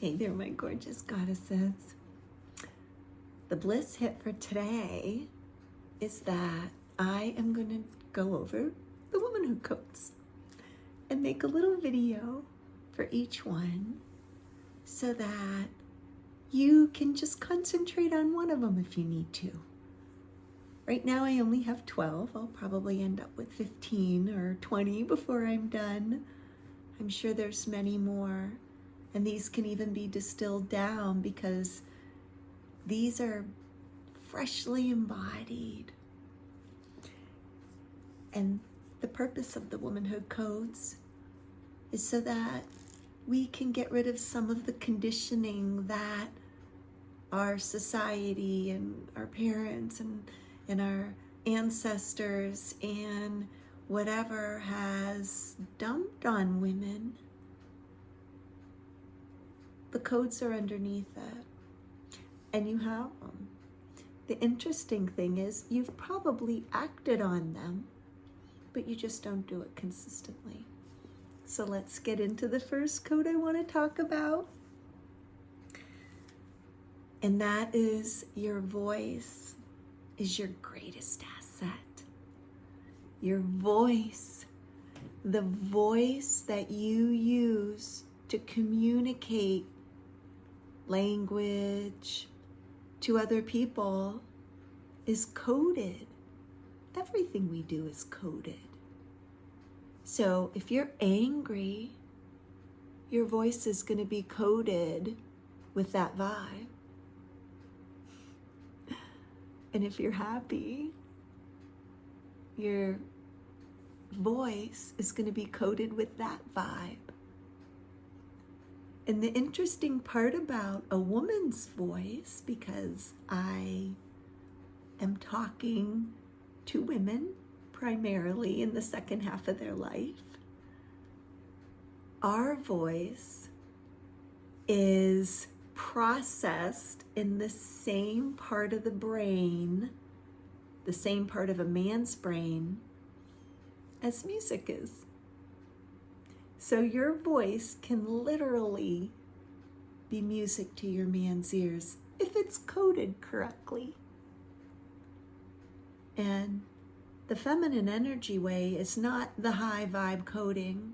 Hey there, my gorgeous goddesses. The bliss hit for today is that I am going to go over the Womanhood Codes and make a little video for each one so that you can just concentrate on one of them if you need to. Right now I only have 12. I'll probably end up with 15 or 20 before I'm done. I'm sure there's many more. And these can even be distilled down because these are freshly embodied. And the purpose of the Womanhood Codes is so that we can get rid of some of the conditioning that our society and our parents and our ancestors and whatever has dumped on women. The codes are underneath it, and you have them. The interesting thing is you've probably acted on them, but you just don't do it consistently. So let's get into the first code I want to talk about. And that is your voice is your greatest asset. Your voice, the voice that you use to communicate language to other people is coded. Everything we do is coded. So if you're angry, your voice is going to be coded with that vibe. And if you're happy, your voice is going to be coded with that vibe. And the interesting part about a woman's voice, because I am talking to women primarily in the second half of their life, our voice is processed in the same part of the brain, the same part of a man's brain as music is. So your voice can literally be music to your man's ears if it's coded correctly. And the feminine energy way is not the high vibe coding,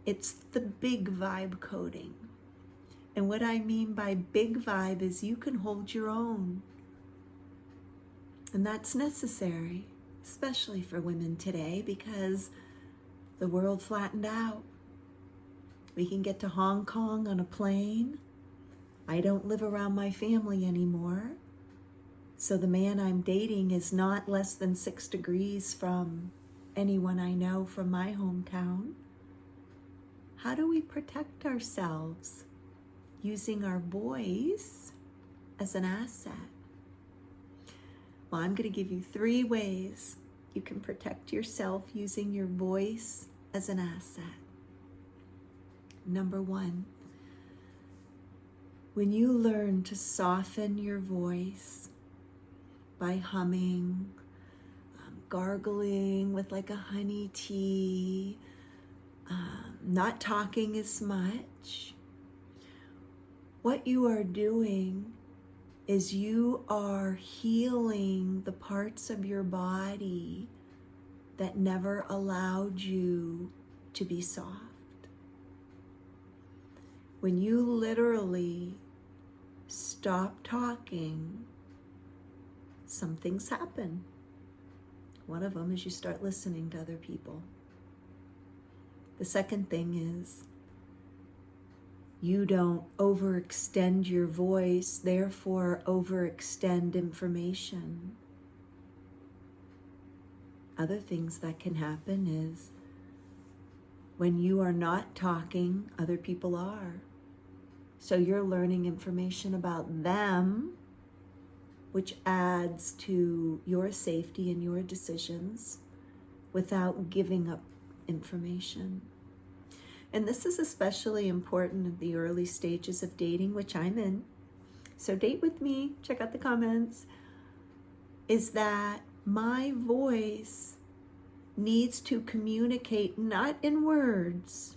it's the big vibe coding. And what I mean by big vibe is you can hold your own. And that's necessary, especially for women today, because the world flattened out. We can get to Hong Kong on a plane. I don't live around my family anymore. So the man I'm dating is not less than 6 degrees from anyone I know from my hometown. How do we protect ourselves? Using our voice as an asset. Well, I'm going to give you 3 ways you can protect yourself using your voice as an asset. Number 1, when you learn to soften your voice by humming, gargling with like a honey tea, not talking as much, what you are doing is you are healing the parts of your body that never allowed you to be soft. When you literally stop talking, some things happen. One of them is you start listening to other people. The second thing is you don't overextend your voice, therefore overextend information. Other things that can happen is when you are not talking, other people are. So you're learning information about them, which adds to your safety and your decisions without giving up information. And this is especially important in the early stages of dating, which I'm in. So date with me, check out the comments, is that my voice needs to communicate not in words,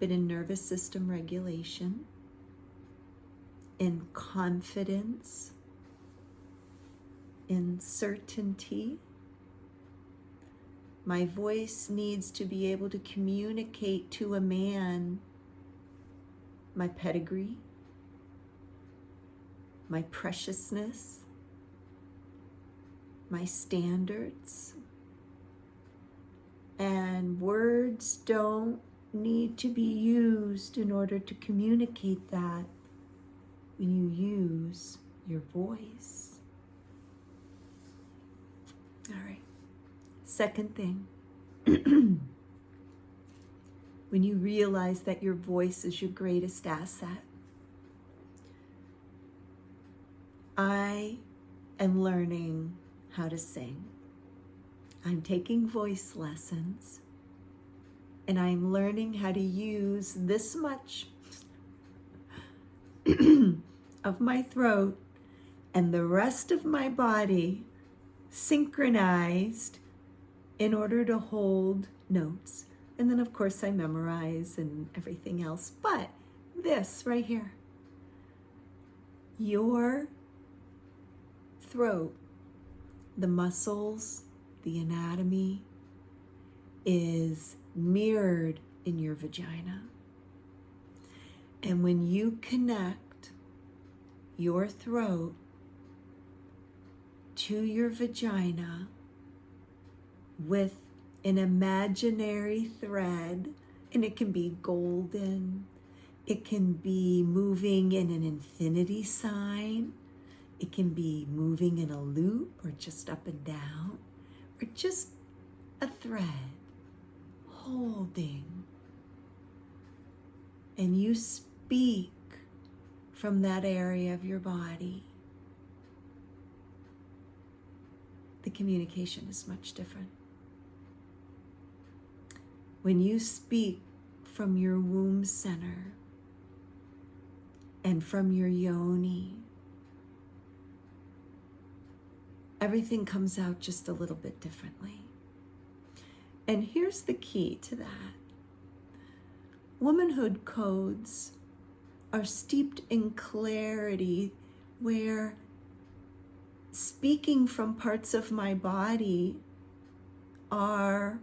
but in nervous system regulation, in confidence, in certainty. My voice needs to be able to communicate to a man my pedigree, my preciousness, my standards. And words don't need to be used in order to communicate that when you use your voice. All right. Second thing, when you realize that your voice is your greatest asset, I am learning how to sing. I'm taking voice lessons, and I'm learning how to use this much of my throat and the rest of my body synchronized in order to hold notes. And then, of course, I memorize and everything else. But this right here, your throat, the muscles, the anatomy is mirrored in your vagina. And when you connect your throat to your vagina with an imaginary thread, and it can be golden, it can be moving in an infinity sign, it can be moving in a loop or just up and down, or just a thread holding. And you speak from that area of your body. The communication is much different. When you speak from your womb center and from your yoni, everything comes out just a little bit differently. And here's the key to that. Womanhood codes are steeped in clarity, where speaking from parts of my body are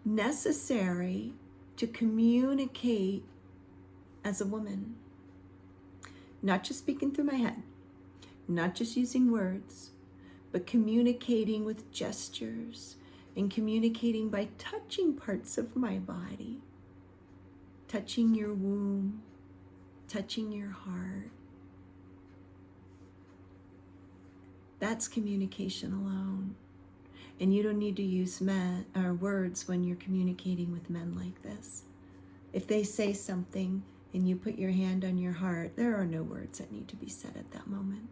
necessary to communicate as a woman. Not just speaking through my head, not just using words, but communicating with gestures and communicating by touching parts of my body, touching your womb, touching your heart. That's communication alone. And you don't need to use men or words when you're communicating with men like this. If they say something and you put your hand on your heart, there are no words that need to be said at that moment.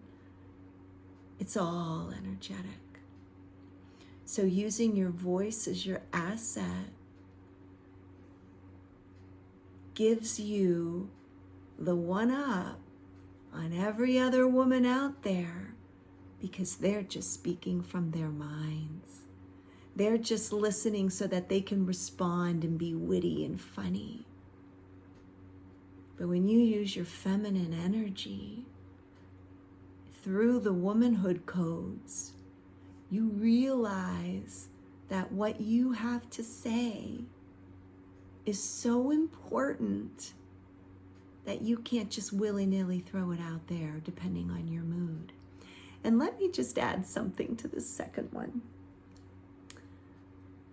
It's all energetic. So using your voice as your asset gives you the one up on every other woman out there, because they're just speaking from their minds. They're just listening so that they can respond and be witty and funny. But when you use your feminine energy through the womanhood codes, you realize that what you have to say is so important that you can't just willy-nilly throw it out there depending on your mood. And let me just add something to the second one.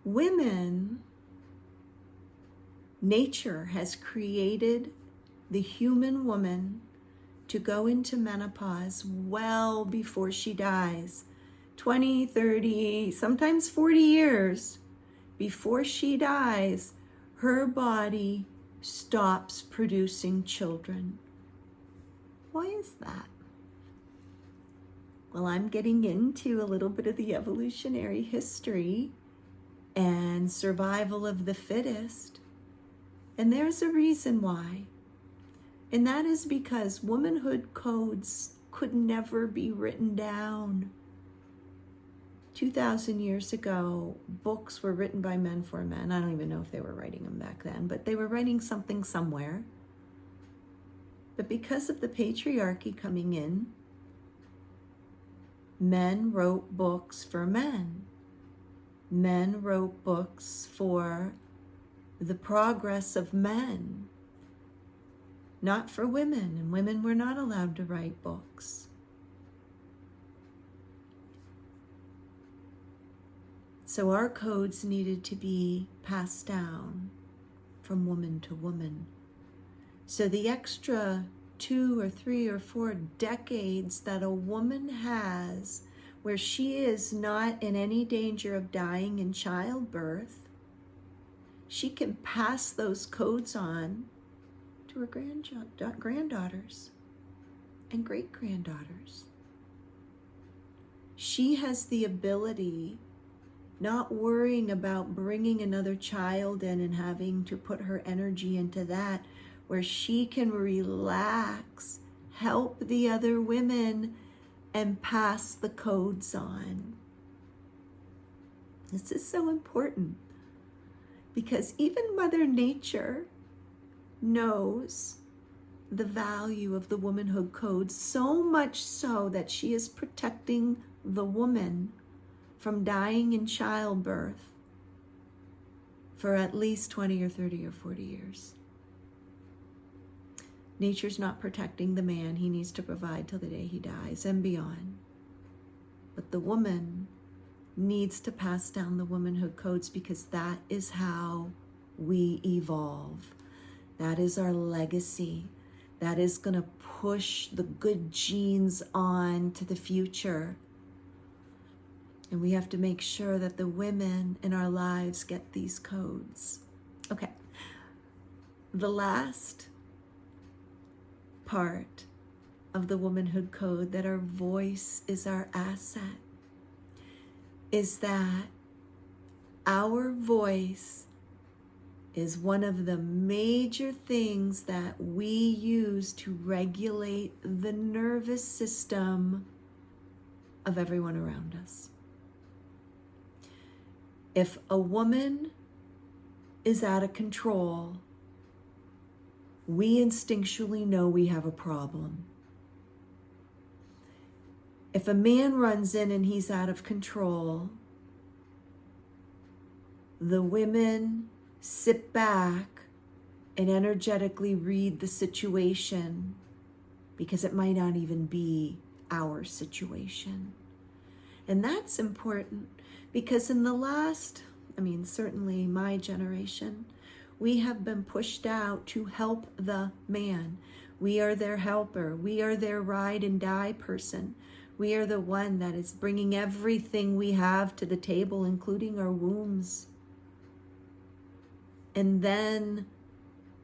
Women, nature has created the human woman to go into menopause well before she dies. 20, 30, sometimes 40 years before she dies, her body stops producing children. Why is that? Well, I'm getting into a little bit of the evolutionary history and survival of the fittest. And there's a reason why. And that is because womanhood codes could never be written down. 2,000 years ago, books were written by men for men. I don't even know if they were writing them back then, but they were writing something somewhere. But because of the patriarchy coming in, men wrote books for men. Men wrote books for the progress of men, not for women, and women were not allowed to write books. So our codes needed to be passed down from woman to woman. So the extra 2 or 3 or 4 decades that a woman has where she is not in any danger of dying in childbirth, she can pass those codes on to her granddaughters and great-granddaughters. She has the ability, not worrying about bringing another child in and having to put her energy into that, where she can relax, help the other women, and pass the codes on. This is so important because even Mother Nature knows the value of the womanhood codes, so much so that she is protecting the woman from dying in childbirth for at least 20 or 30 or 40 years. Nature's not protecting the man. He needs to provide till the day he dies and beyond. But the woman needs to pass down the womanhood codes because that is how we evolve. That is our legacy. That is going to push the good genes on to the future. And we have to make sure that the women in our lives get these codes. Okay. The last part of the womanhood code, that our voice is our asset, is that our voice is one of the major things that we use to regulate the nervous system of everyone around us. If a woman is out of control, we instinctually know we have a problem. If a man runs in and he's out of control, the women sit back and energetically read the situation because it might not even be our situation. And that's important because in the last, certainly my generation, we have been pushed out to help the man. We are their helper. We are their ride and die person. We are the one that is bringing everything we have to the table, including our wombs. And then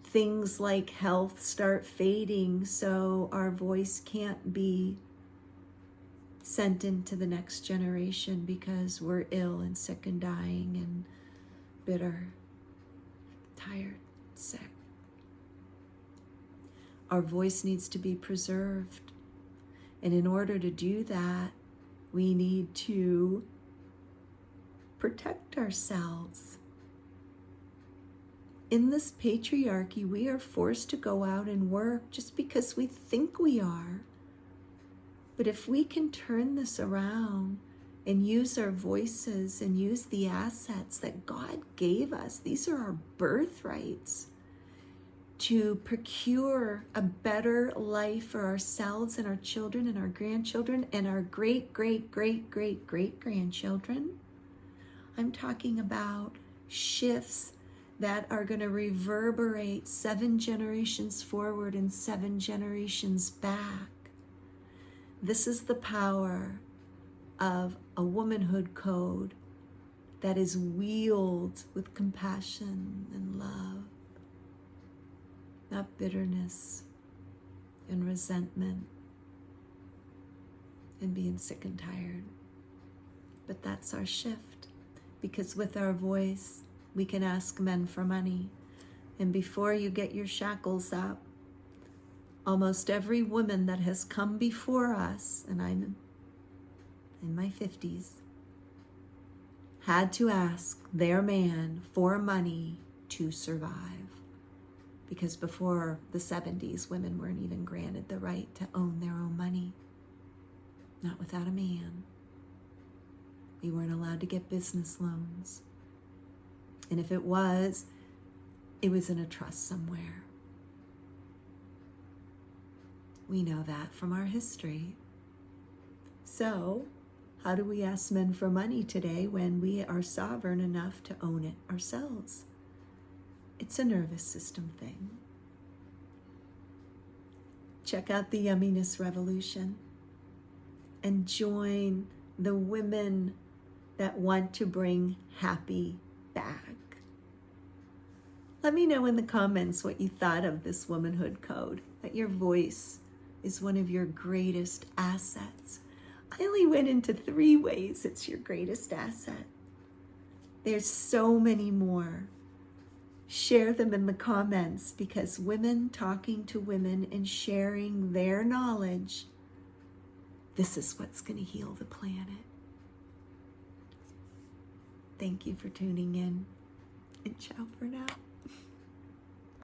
things like health start fading, so our voice can't be sent into the next generation because we're ill and sick and dying and bitter, tired, sick. Our voice needs to be preserved. And in order to do that, we need to protect ourselves. In this patriarchy, we are forced to go out and work just because we think we are. But if we can turn this around and use our voices and use the assets that God gave us, these are our birthrights, to procure a better life for ourselves and our children and our grandchildren and our great-great-great-great-great-grandchildren. I'm talking about shifts that are going to reverberate 7 generations forward and 7 generations back. This is the power of a womanhood code that is wielded with compassion and love, not bitterness and resentment and being sick and tired. But that's our shift, because with our voice, we can ask men for money. And before you get your shackles up, almost every woman that has come before us, and I'm in my 50s, had to ask their man for money to survive. Because before the 70s, women weren't even granted the right to own their own money. Not without a man. We weren't allowed to get business loans. And if it was in a trust somewhere. We know that from our history. So, how do we ask men for money today when we are sovereign enough to own it ourselves? It's a nervous system thing. Check out the Yumminess Revolution and join the women that want to bring happy back. Let me know in the comments what you thought of this Womanhood Code, that your voice is one of your greatest assets. I only went into 3 ways it's your greatest asset. There's so many more. Share them in the comments, because women talking to women and sharing their knowledge, this is what's going to heal the planet. Thank you for tuning in, and ciao for now.